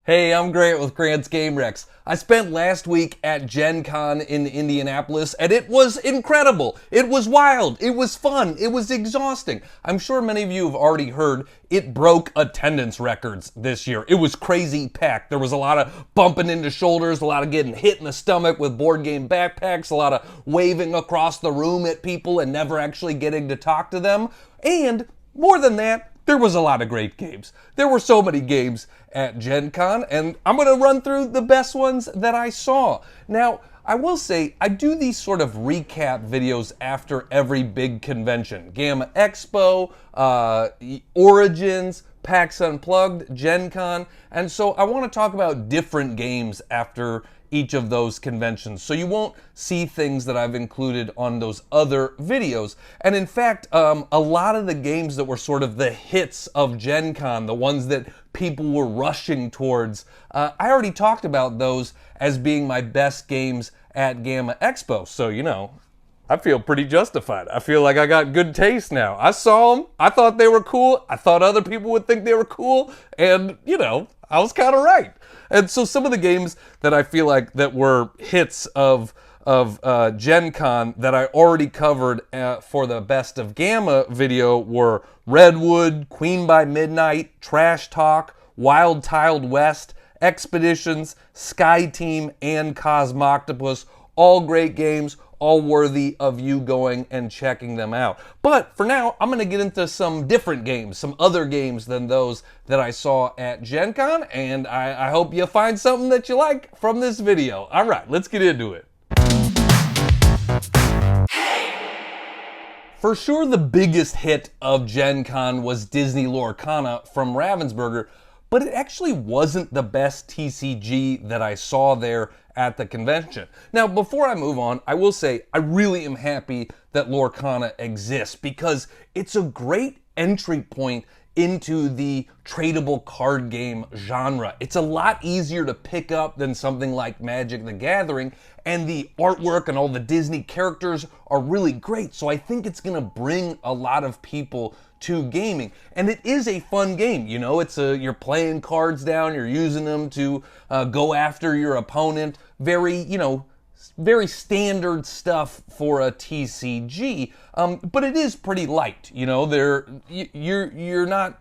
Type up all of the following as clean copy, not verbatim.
Hey, I'm Grant with Grant's Game Rex. I spent last week at Gen Con in Indianapolis, and it was incredible. It was wild. It was fun. It was exhausting. I'm sure many of you have already heard it broke attendance records this year. It was crazy packed. There was a lot of bumping into shoulders, a lot of getting hit in the stomach with board game backpacks, a lot of waving across the room at people and never actually getting to talk to them. And more than that, there was a lot of great games. There were so many games at Gen Con, and I'm going to run through the best ones that I saw. Now, I will say, I do these sort of recap videos after every big convention. GAMA Expo, Origins, PAX Unplugged, Gen Con, and so I want to talk about different games after each of those conventions, so you won't see things that I've included on those other videos. And in fact, a lot of the games that were sort of the hits of Gen Con, the ones that people were rushing towards, I already talked about those as being my best games at GAMA Expo, so I feel pretty justified. I feel like I got good taste now. I saw them, I thought they were cool, I thought other people would think they were cool, and I was kind of right. And so some of the games that I feel like that were hits of Gen Con that I already covered for the Best of GAMA video were Redwood, Queen by Midnight, Trash Talk, Wild Tiled West, Expeditions, Sky Team, and Cosmoctopus. All great games, all worthy of you going and checking them out. But for now, I'm going to get into some different games, some other games than those that I saw at Gen Con, and I hope you find something that you like from this video. All right, let's get into it. For sure, the biggest hit of Gen Con was Disney Lorcana from Ravensburger, but it actually wasn't the best TCG that I saw there at the convention. Now, before I move on, I will say I really am happy that Lorcana exists because it's a great entry point into the tradable card game genre. It's a lot easier to pick up than something like Magic the Gathering, and the artwork and all the Disney characters are really great, so I think it's gonna bring a lot of people to gaming. And it is a fun game, you're playing cards down, you're using them to go after your opponent. Very standard stuff for a TCG, but it is pretty light.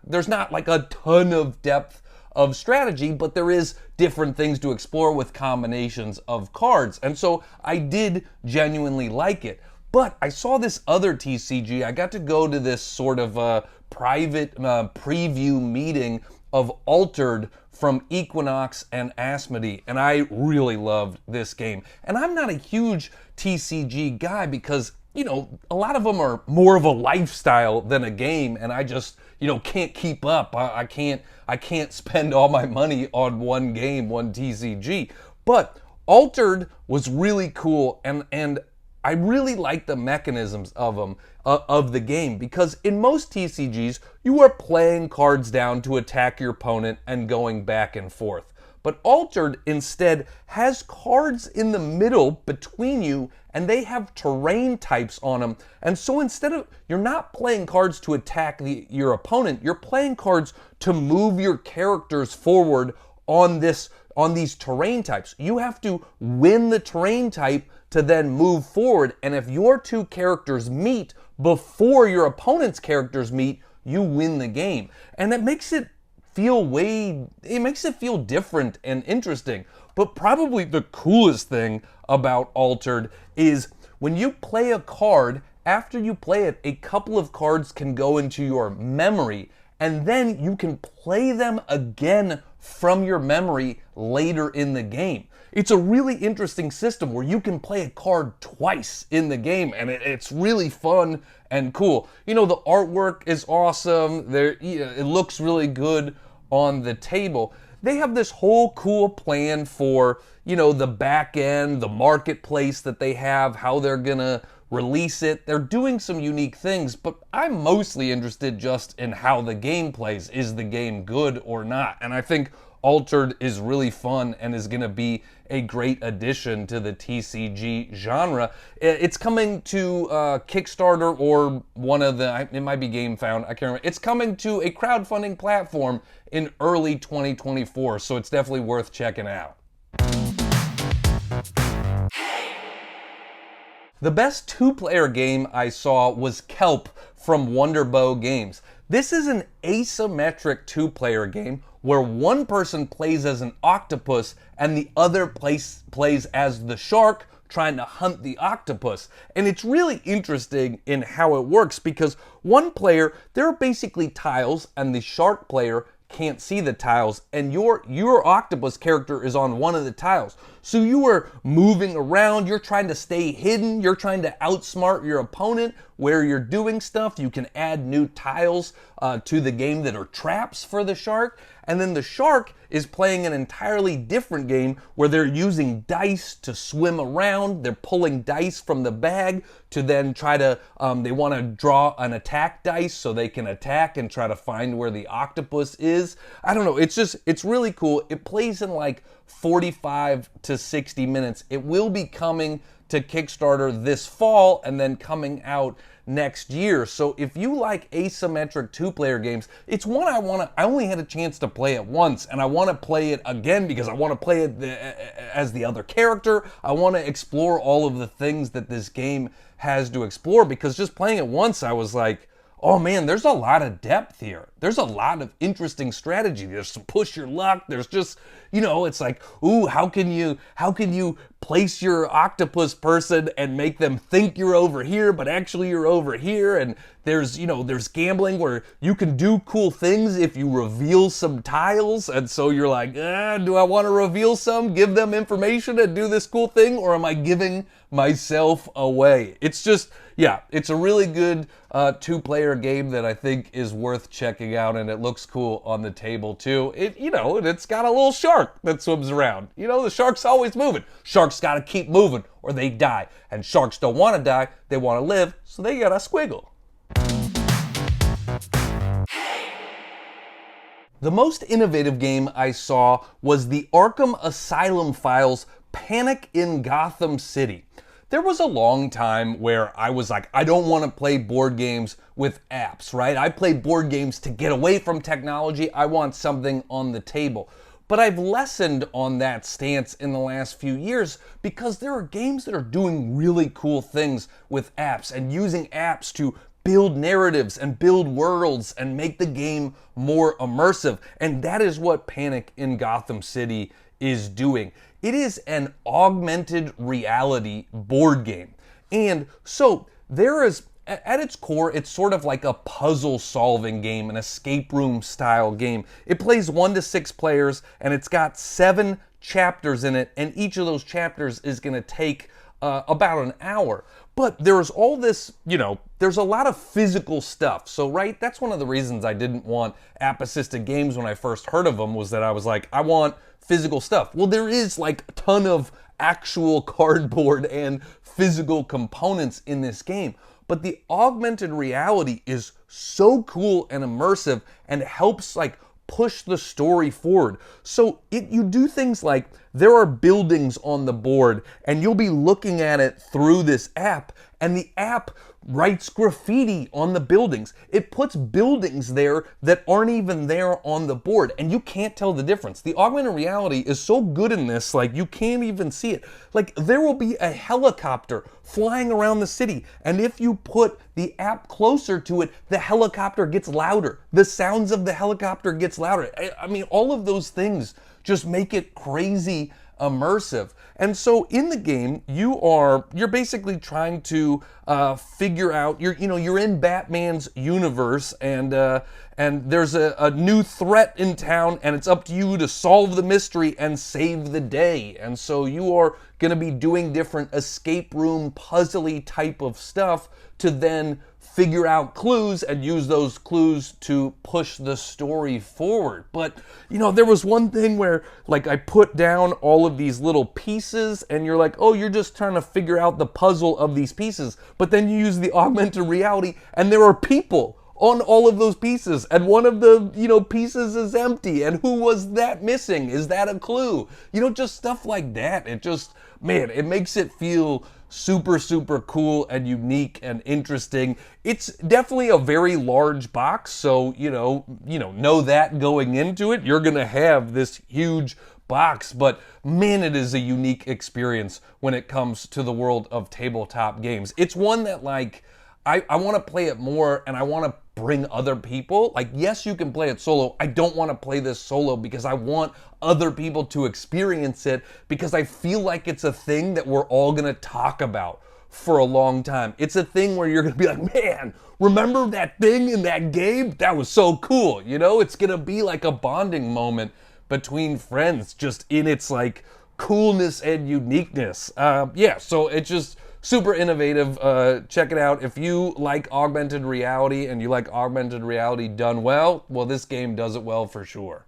There's not like a ton of depth of strategy, but there is different things to explore with combinations of cards, and so I did genuinely like it. But I saw this other TCG. I got to go to this sort of private preview meeting of Altered from Equinox and Asmodee, and I really loved this game. And I'm not a huge TCG guy because, a lot of them are more of a lifestyle than a game, and I just, can't keep up. I can't spend all my money on one game, one TCG. But Altered was really cool, and I really like the mechanisms of them, of the game, because in most TCGs, you are playing cards down to attack your opponent and going back and forth. But Altered instead has cards in the middle between you, and they have terrain types on them. And so you're not playing cards to attack your opponent, you're playing cards to move your characters forward on these terrain types. You have to win the terrain type to then move forward, and if your two characters meet before your opponent's characters meet, you win the game. And that makes it feel different and interesting. But probably the coolest thing about Altered is when you play a card, after you play it, a couple of cards can go into your memory, and then you can play them again from your memory later in the game. It's a really interesting system where you can play a card twice in the game, and it's really fun and cool. The artwork is awesome. It looks really good on the table. They have this whole cool plan for, the back end, the marketplace that they have, how they're gonna release it. They're doing some unique things, but I'm mostly interested just in how the game plays. Is the game good or not? And I think Altered is really fun and is going to be a great addition to the TCG genre. It's coming to Kickstarter or one of the, it might be GameFound, I can't remember. It's coming to a crowdfunding platform in early 2024, so it's definitely worth checking out. The best two-player game I saw was Kelp from Wonderbow Games. This is an asymmetric two-player game where one person plays as an octopus and the other plays as the shark trying to hunt the octopus. And it's really interesting in how it works because one player, there are basically tiles and the shark player can't see the tiles, and your octopus character is on one of the tiles. So you are moving around, you're trying to stay hidden, you're trying to outsmart your opponent where you're doing stuff. You can add new tiles to the game that are traps for the shark. And then the shark is playing an entirely different game where they're using dice to swim around. They're pulling dice from the bag to then try to, they want to draw an attack dice so they can attack and try to find where the octopus is. I don't know, it's really cool. It plays in like 45 to 60 minutes. It will be coming to Kickstarter this fall and then coming out next year. So if you like asymmetric two-player games, it's one I only had a chance to play it once, and I want to play it again because I want to play it as the other character. I want to explore all of the things that this game has to explore, because just playing it once I was like, oh man, there's a lot of depth here. There's a lot of interesting strategy. There's some push your luck. There's just, you know, it's like, ooh, how can you place your octopus person and make them think you're over here, but actually you're over here? And there's, you know, there's gambling where you can do cool things if you reveal some tiles. And so you're like, do I want to reveal some, give them information and do this cool thing? Or am I giving myself away? It's just, yeah, it's a really good two-player game that I think is worth checking out, and it looks cool on the table too. You know, and it's got a little shark that swims around. You know, the shark's always moving. Sharks got to keep moving or they die, and sharks don't want to die, they want to live, so they got to squiggle. The most innovative game I saw was the Arkham Asylum Files Panic in Gotham City. There was a long time where I was like, I don't want to play board games with apps, right? I play board games to get away from technology. I want something on the table. But I've lessened on that stance in the last few years because there are games that are doing really cool things with apps and using apps to build narratives and build worlds and make the game more immersive. And that is what Panic in Gotham City is doing. It is an augmented reality board game. And so there is, at its core, it's sort of like a puzzle solving game, an escape room style game. It plays 1 to 6 players and it's got 7 chapters in it, and each of those chapters is going to take about an hour. But there's all this, you know, there's a lot of physical stuff. So, right, that's one of the reasons I didn't want app-assisted games when I first heard of them, was that I was like, I want physical stuff. Well, there is like a ton of actual cardboard and physical components in this game. But the augmented reality is so cool and immersive and helps like push the story forward. So you do things like, there are buildings on the board and you'll be looking at it through this app, and the app writes graffiti on the buildings. It puts buildings there that aren't even there on the board, and you can't tell the difference. The augmented reality is so good in this, like you can't even see it. Like there will be a helicopter flying around the city, and if you put the app closer to it, the helicopter gets louder. The sounds of the helicopter gets louder. I mean, all of those things just make it crazy immersive. And so in the game, you're basically trying to figure out, you're in Batman's universe, and there's a new threat in town, and it's up to you to solve the mystery and save the day. And so you are going to be doing different escape room puzzly type of stuff to then figure out clues and use those clues to push the story forward. But, there was one thing where, like, I put down all of these little pieces, and you're like, oh, you're just trying to figure out the puzzle of these pieces. But then you use the augmented reality, and there are people on all of those pieces, and one of the, pieces is empty, and who was that missing? Is that a clue? Just stuff like that. It just, man, it makes it feel super, super cool and unique and interesting. It's definitely a very large box, so, know that going into it. You're gonna have this huge box, but man, it is a unique experience when it comes to the world of tabletop games. It's one that, like, I want to play it more, and I want to bring other people. Like, yes, you can play it solo. I don't want to play this solo because I want other people to experience it, because I feel like it's a thing that we're all going to talk about for a long time. It's a thing where you're going to be like, man, remember that thing in that game? That was so cool. It's going to be like a bonding moment between friends, just in its, like, coolness and uniqueness. So it's just super innovative. Check it out. If you like augmented reality and you like augmented reality done well, this game does it well for sure.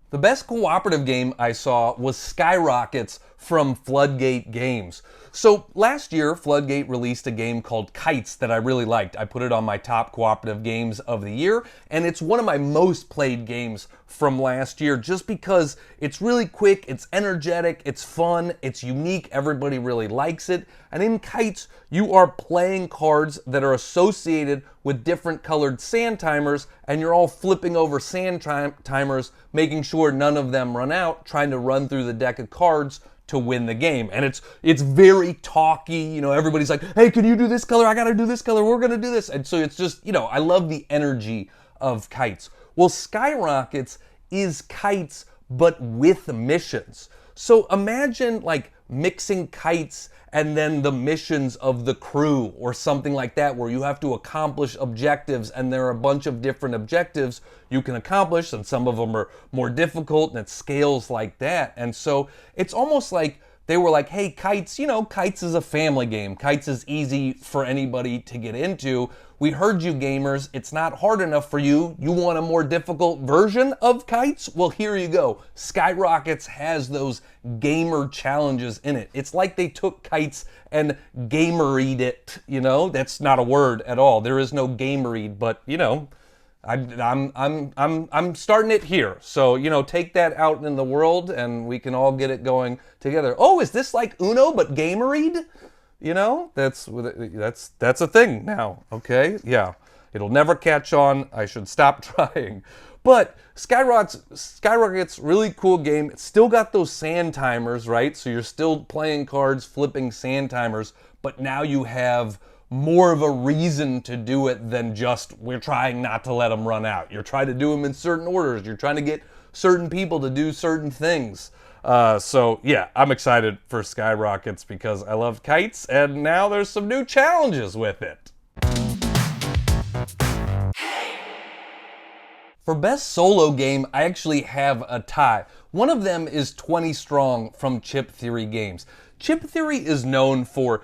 The best cooperative game I saw was Skyrockets from Floodgate Games. So last year, Floodgate released a game called Kites that I really liked. I put it on my top cooperative games of the year, and it's one of my most played games from last year just because it's really quick, it's energetic, it's fun, it's unique, everybody really likes it. And in Kites, you are playing cards that are associated with different colored sand timers, and you're all flipping over sand timers, making sure none of them run out, trying to run through the deck of cards to win the game. And it's very talky, everybody's like, hey, can you do this color? I gotta do this color, we're gonna do this. And so it's just, I love the energy of Kites. Well, Skyrockets is Kites, but with missions. So imagine, like, mixing Kites and then the missions of the crew or something like that, where you have to accomplish objectives, and there are a bunch of different objectives you can accomplish, and some of them are more difficult, and it scales like that. And so it's almost like they were like, hey, Kites, Kites is a family game. Kites is easy for anybody to get into. We heard you gamers, it's not hard enough for you. You want a more difficult version of Kites? Well, here you go. Skyrockets has those gamer challenges in it. It's like they took Kites and gameried it, That's not a word at all. There is no gameried, but, I'm starting it here. So, take that out in the world and we can all get it going together. Oh, is this like Uno but gameried? That's a thing now, okay? Yeah, it'll never catch on. I should stop trying. But Skyrockets, really cool game. It's still got those sand timers, right? So you're still playing cards, flipping sand timers, but now you have more of a reason to do it than just we're trying not to let them run out. You're trying to do them in certain orders. You're trying to get certain people to do certain things. So yeah, I'm excited for Skyrockets because I love Kites, and now there's some new challenges with it. For best solo game, I actually have a tie. One of them is 20 Strong from Chip Theory Games. Chip Theory is known for,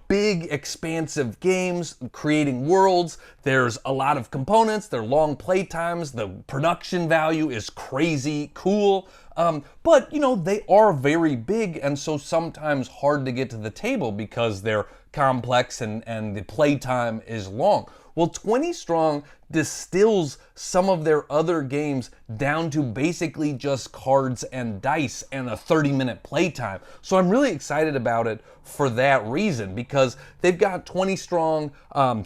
big, expansive games, creating worlds. There's a lot of components, they're long play times, the production value is crazy cool. But, they are very big, and so sometimes hard to get to the table because they're complex and the play time is long. Well, 20 Strong distills some of their other games down to basically just cards and dice and a 30-minute playtime. So I'm really excited about it for that reason, because they've got 20 Strong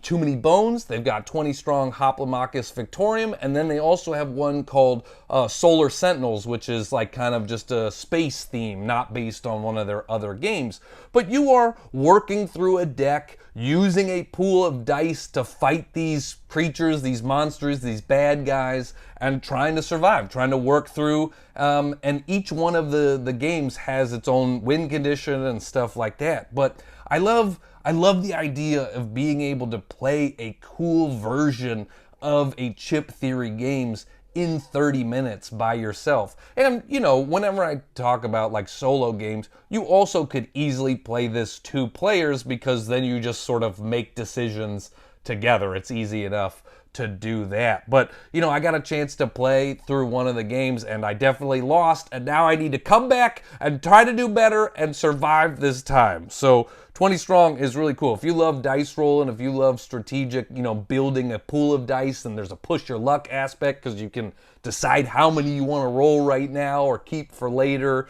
Too Many Bones, they've got 20 Strong Hoplomachus Victorium, and then they also have one called Solar Sentinels, which is like kind of just a space theme, not based on one of their other games. But you are working through a deck, using a pool of dice to fight these creatures, these monsters, these bad guys, and trying to survive, trying to work through, and each one of the games has its own win condition and stuff like that. But I love the idea of being able to play a cool version of a Chip Theory games in 30 minutes by yourself. And, whenever I talk about like solo games, you also could easily play this 2 players, because then you just sort of make decisions together. It's easy enough to do that. But, I got a chance to play through one of the games and I definitely lost, and now I need to come back and try to do better and survive this time. So 20 Strong is really cool. If you love dice rolling, if you love strategic, building a pool of dice, and there's a push your luck aspect because you can decide how many you want to roll right now or keep for later,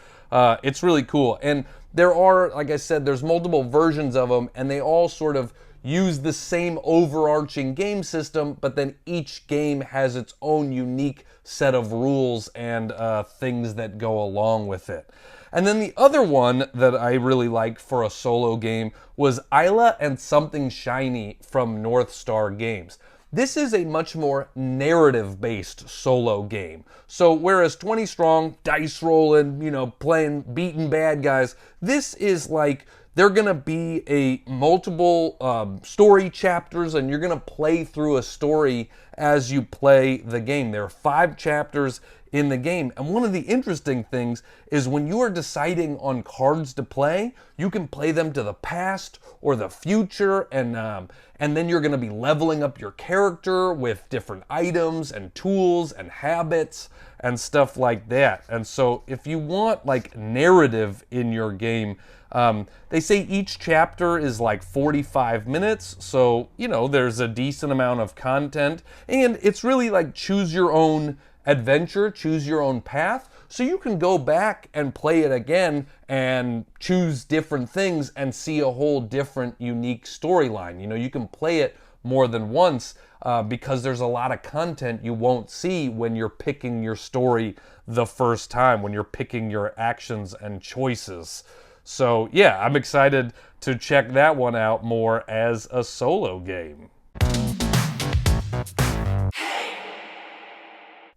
it's really cool. And there are, like I said, there's multiple versions of them, and they all sort of use the same overarching game system, but then each game has its own unique set of rules and things that go along with it. And then the other one that I really liked for a solo game was Isla and Something Shiny from North Star Games. This is a much more narrative-based solo game. So whereas 20 Strong, dice rolling, playing, beating bad guys, this is like they're going to be a multiple story chapters, and you're going to play through a story as you play the game. There are 5 chapters in the game. And one of the interesting things is when you are deciding on cards to play, you can play them to the past or the future, and then you're going to be leveling up your character with different items and tools and habits and stuff like that. And so if you want like narrative in your game, they say each chapter is like 45 minutes, so there's a decent amount of content, and it's really like choose your own adventure, choose your own path, so you can go back and play it again and choose different things and see a whole different unique storyline. You can play it more than once because there's a lot of content you won't see when you're picking your story the first time, when you're picking your actions and choices. So yeah, I'm excited to check that one out more as a solo game.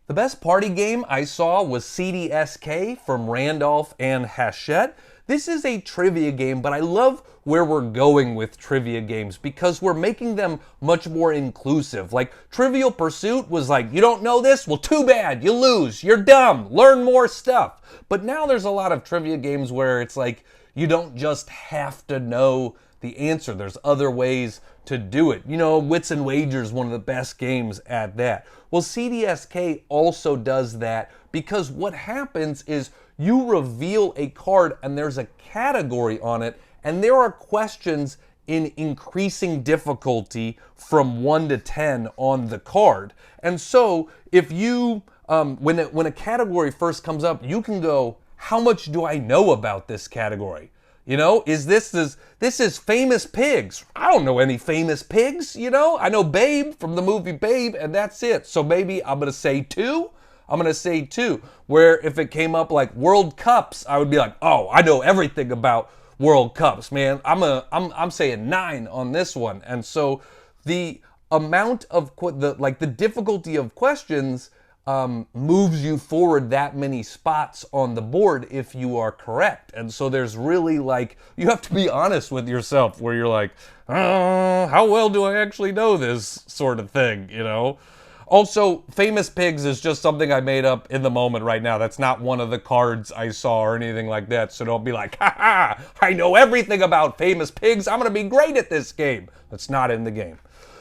The best party game I saw was CDSK from Randolph and Hachette. This is a trivia game, but I love where we're going with trivia games because we're making them much more inclusive. Like Trivial Pursuit was like, you don't know this? Well, too bad. You lose. You're dumb. Learn more stuff. But now there's a lot of trivia games where it's like, you don't just have to know the answer. There's other ways to do it. Wits and Wagers is one of the best games at that. Well, CDSK also does that because what happens is you reveal a card and there's a category on it, and there are questions in increasing difficulty from 1 to 10 on the card. And so if you, when a category first comes up, you can go, how much do I know about this category? This is Famous Pigs. I don't know any famous pigs, I know Babe from the movie Babe, and that's it. So maybe I'm going to say 2. I'm going to say 2. Where if it came up like World Cups, I would be like, oh, I know everything about World Cups, man. I'm saying 9 on this one. And so the amount of the difficulty of questions moves you forward that many spots on the board if you are correct. And so there's really you have to be honest with yourself where you're like, how well do I actually know this sort of thing, Also, Famous Pigs is just something I made up in the moment right now. That's not one of the cards I saw or anything like that. So don't be like, I know everything about Famous Pigs. I'm going to be great at this game. That's not in the game.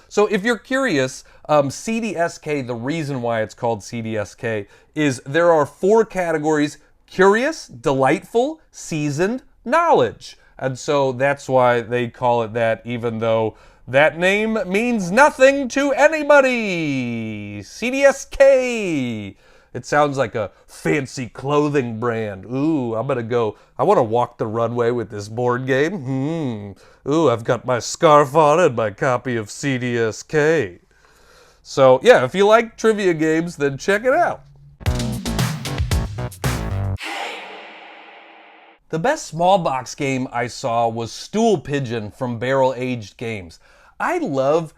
So if you're curious, CDSK, the reason why it's called CDSK is there are 4 categories: curious, delightful, seasoned, knowledge. And so that's why they call it that, even though that name means nothing to anybody. CDSK. It sounds like a fancy clothing brand. Ooh, I'm gonna go. I want to walk the runway with this board game. Ooh, I've got my scarf on and my copy of CDSK. So yeah, if you like trivia games, then check it out. The best small box game I saw was Stool Pigeon from Barrel Aged Games. I love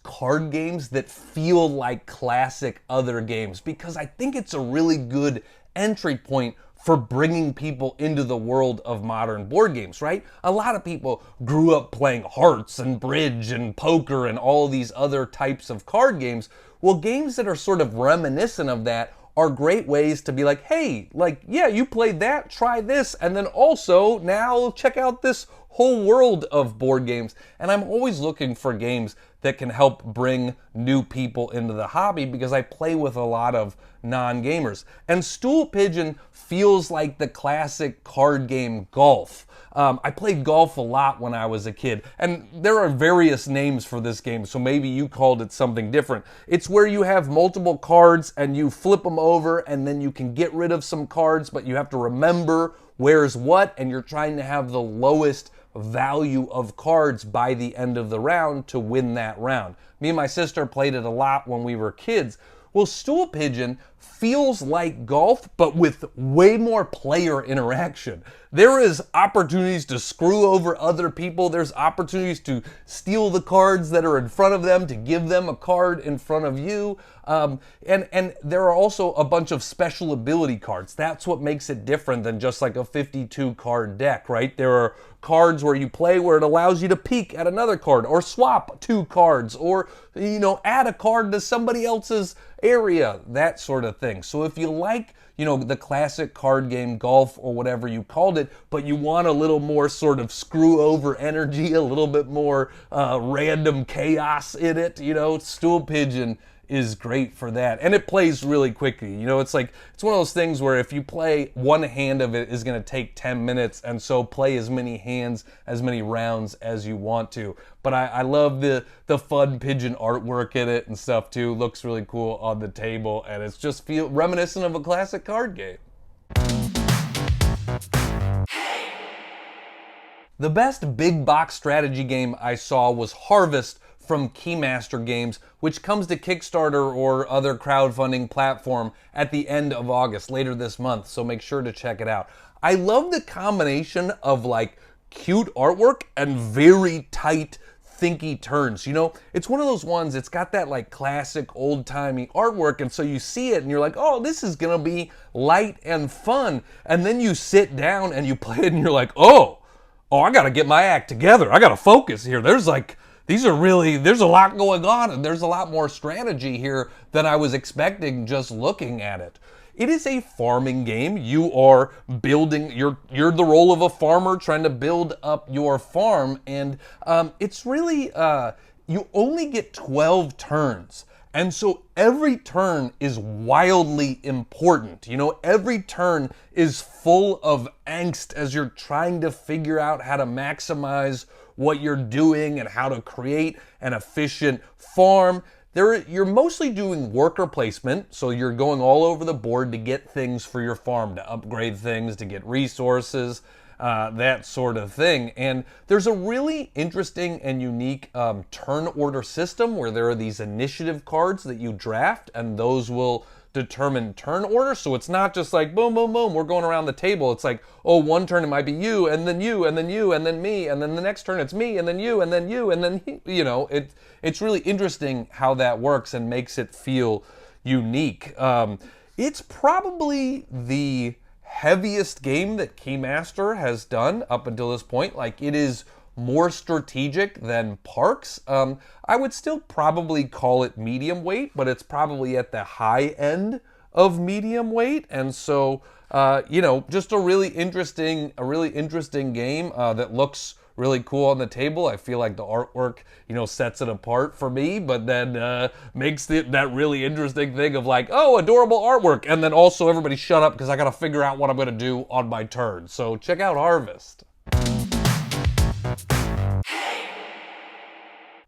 card games that feel like classic other games because I think it's a really good entry point for bringing people into the world of modern board games, right? A lot of people grew up playing hearts and bridge and poker and all these other types of card games. Well, games that are sort of reminiscent of that are great ways to be like, hey, yeah, you played that, try this, and then also now check out this whole world of board games, and I'm always looking for games that can help bring new people into the hobby because I play with a lot of non-gamers. And Stool Pigeon feels like the classic card game golf. I played golf a lot when I was a kid, and there are various names for this game, so maybe you called it something different. It's where you have multiple cards and you flip them over, and then you can get rid of some cards, but you have to remember where's what, and you're trying to have the lowest value of cards by the end of the round to win that round. Me and my sister played it a lot when we were kids. Well, Stool Pigeon feels like golf, but with way more player interaction. There is opportunities to screw over other people. There's opportunities to steal the cards that are in front of them, to give them a card in front of you. And there are also a bunch of special ability cards. That's what makes it different than just like a 52 card deck, right? There are cards where you play where it allows you to peek at another card or swap 2 cards or, add a card to somebody else's area, that sort of thing. So if you like, the classic card game golf or whatever you called it, but you want a little more sort of screw over energy, a little bit more random chaos in it, Stool Pigeon is great for that. And it plays really quickly. It's one of those things where if you play one hand of it is going to take 10 minutes, and so play as many hands, as many rounds as you want to. But I love the fun pigeon artwork in it and stuff too. Looks really cool on the table, and it's just reminiscent of a classic card game. The best big box strategy game I saw was Harvest from Keymaster Games, which comes to Kickstarter or other crowdfunding platform at the end of August, later this month, so make sure to check it out. I love the combination of cute artwork and very tight, thinky turns. It's one of those ones, it's got that classic old-timey artwork, and so you see it and you're like, oh, this is gonna be light and fun. And then you sit down and you play it and you're like, oh, I gotta get my act together. I gotta focus here. There's a lot going on, and there's a lot more strategy here than I was expecting just looking at it. It is a farming game. You are building, you're the role of a farmer trying to build up your farm, and it's really, you only get 12 turns. And so every turn is wildly important. Every turn is full of angst as you're trying to figure out how to maximize what you're doing and how to create an efficient farm. You're mostly doing worker placement, so you're going all over the board to get things for your farm, to upgrade things, to get resources, that sort of thing. And there's a really interesting and unique turn order system where there are these initiative cards that you draft, and those will determine turn order. So it's not just like boom, boom, boom, we're going around the table. It's like, oh, one turn it might be you, and then you, and then you, and then me, and then the next turn it's me, and then you, and then you, and then he. It's really interesting how that works and makes it feel unique. It's probably the heaviest game that Keymaster has done up until this point. It is more strategic than Parks. I would still probably call it medium weight, but it's probably at the high end of medium weight. And so, just a really interesting game that looks really cool on the table. I feel like the artwork, sets it apart for me, but then makes it that really interesting thing of adorable artwork. And then also everybody shut up because I got to figure out what I'm going to do on my turn. So check out Harvest.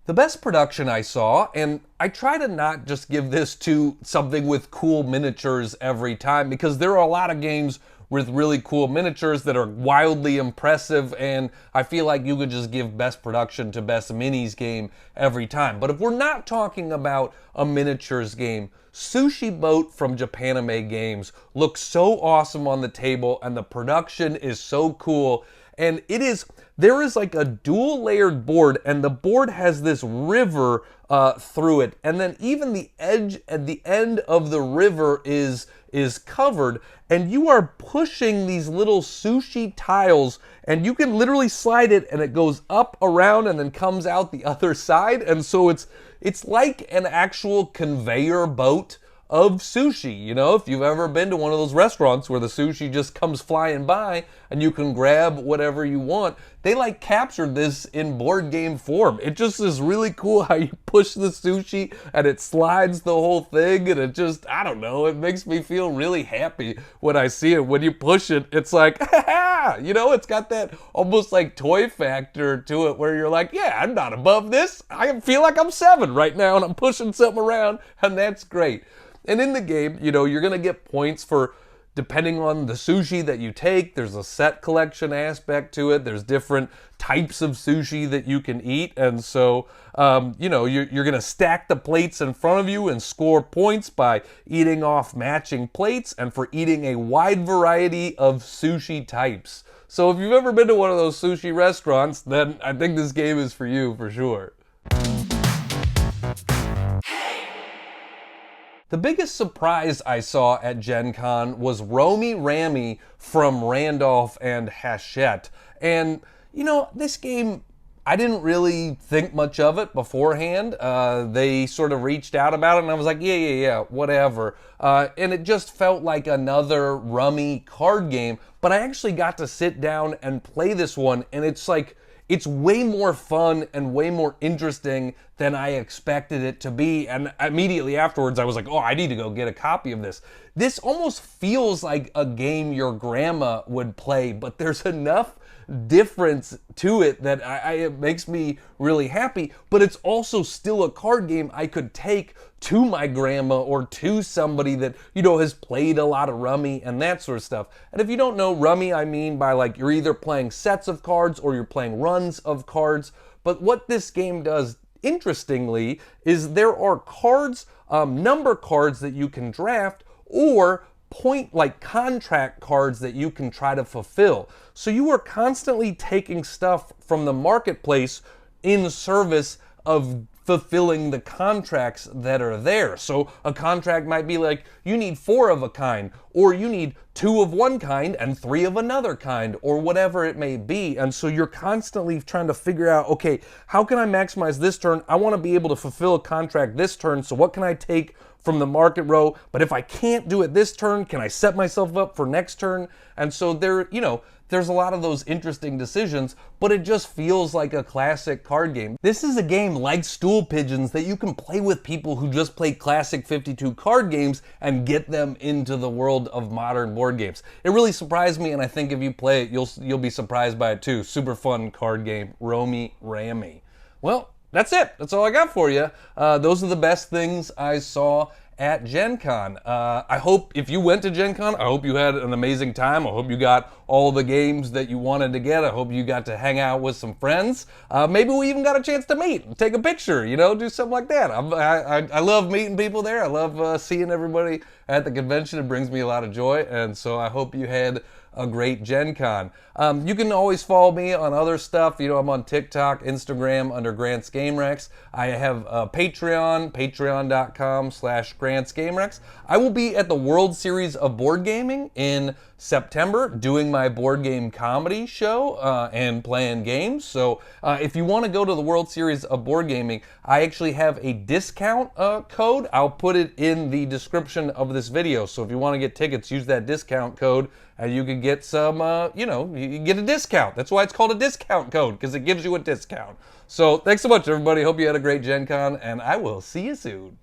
The best production I saw, and I try to not just give this to something with cool miniatures every time, because there are a lot of games with really cool miniatures that are wildly impressive, and I feel like you could just give best production to best minis game every time. But if we're not talking about a miniatures game, Sushi Boat from Japanime Games looks so awesome on the table, and the production is so cool. And there is a dual layered board, and the board has this river through it. And then even the edge at the end of the river is covered, and you are pushing these little sushi tiles, and you can literally slide it and it goes up, around, and then comes out the other side. And so it's like an actual conveyor boat of sushi. If you've ever been to one of those restaurants where the sushi just comes flying by and you can grab whatever you want, they like captured this in board game form. It just is really cool how you push the sushi and it slides the whole thing, and it just, I don't know, it makes me feel really happy when I see it. When you push it, it's like, you know, it's got that almost like toy factor to it where you're like, yeah, I'm not above this. I feel like I'm 7 right now and I'm pushing something around, and that's great. And in the game, you know, you're going to get points for depending on the sushi that you take. There's a set collection aspect to it. There's different types of sushi that you can eat. And so, you know, you're going to stack the plates in front of you and score points by eating off matching plates and for eating a wide variety of sushi types. So if you've ever been to one of those sushi restaurants, then I think this game is for you for sure. The biggest surprise I saw at Gen Con was Romy Ramy from Randolph and Hachette. And, you know, this game, I didn't really think much of it beforehand. They sort of reached out about it, and I was like, yeah, whatever. And it just felt like another rummy card game. But I actually got to sit down and play this one, and it's like, it's way more fun and way more interesting than I expected it to be. And immediately afterwards, I was like, oh, I need to go get a copy of this. This almost feels like a game your grandma would play, but there's enough difference to it that it makes me really happy. But it's also still a card game I could take to my grandma or to somebody that, you know, has played a lot of rummy and that sort of stuff. And if you don't know rummy, I mean by like you're either playing sets of cards or you're playing runs of cards. But what this game does, interestingly, is there are cards, number cards that you can draft, or point like contract cards that you can try to fulfill. So you are constantly taking stuff from the marketplace in service of fulfilling the contracts that are there. So a contract might be like, you need 4 of a kind, or you need 2 of one kind and 3 of another kind, or whatever it may be. And so you're constantly trying to figure out, okay, how can I maximize this turn? I want to be able to fulfill a contract this turn, so what can I take from the market row? But if I can't do it this turn, can I set myself up for next turn? And so there, you know, there's a lot of those interesting decisions, but it just feels like a classic card game. This is a game like Stool Pigeons that you can play with people who just play classic 52 card games and get them into the world of modern board games. It really surprised me, and I think if you play it, you'll be surprised by it too. Super fun card game, Romy Ramy. Well, that's it. That's all I got for you. Those are the best things I saw at Gen Con. I hope if you went to Gen Con, I hope you had an amazing time. I hope you got all the games that you wanted to get. I hope you got to hang out with some friends. Maybe we even got a chance to meet, take a picture, you know, do something like that. I love meeting people there. I love seeing everybody at the convention. It brings me a lot of joy, and so I hope you had a great Gen Con. You can always follow me on other stuff. You know, I'm on TikTok, Instagram under Grant's Game Rex. I have a Patreon, patreon.com/Grant's Game Rex. I will be at the World Series of Board Gaming in September doing my board game comedy show and playing games. So if you want to go to the World Series of Board Gaming, I actually have a discount code. I'll put it in the description of this video. So if you want to get tickets, use that discount code and you can get some, you know, you get a discount. That's why it's called a discount code, because it gives you a discount. So thanks so much, everybody. Hope you had a great Gen Con, and I will see you soon.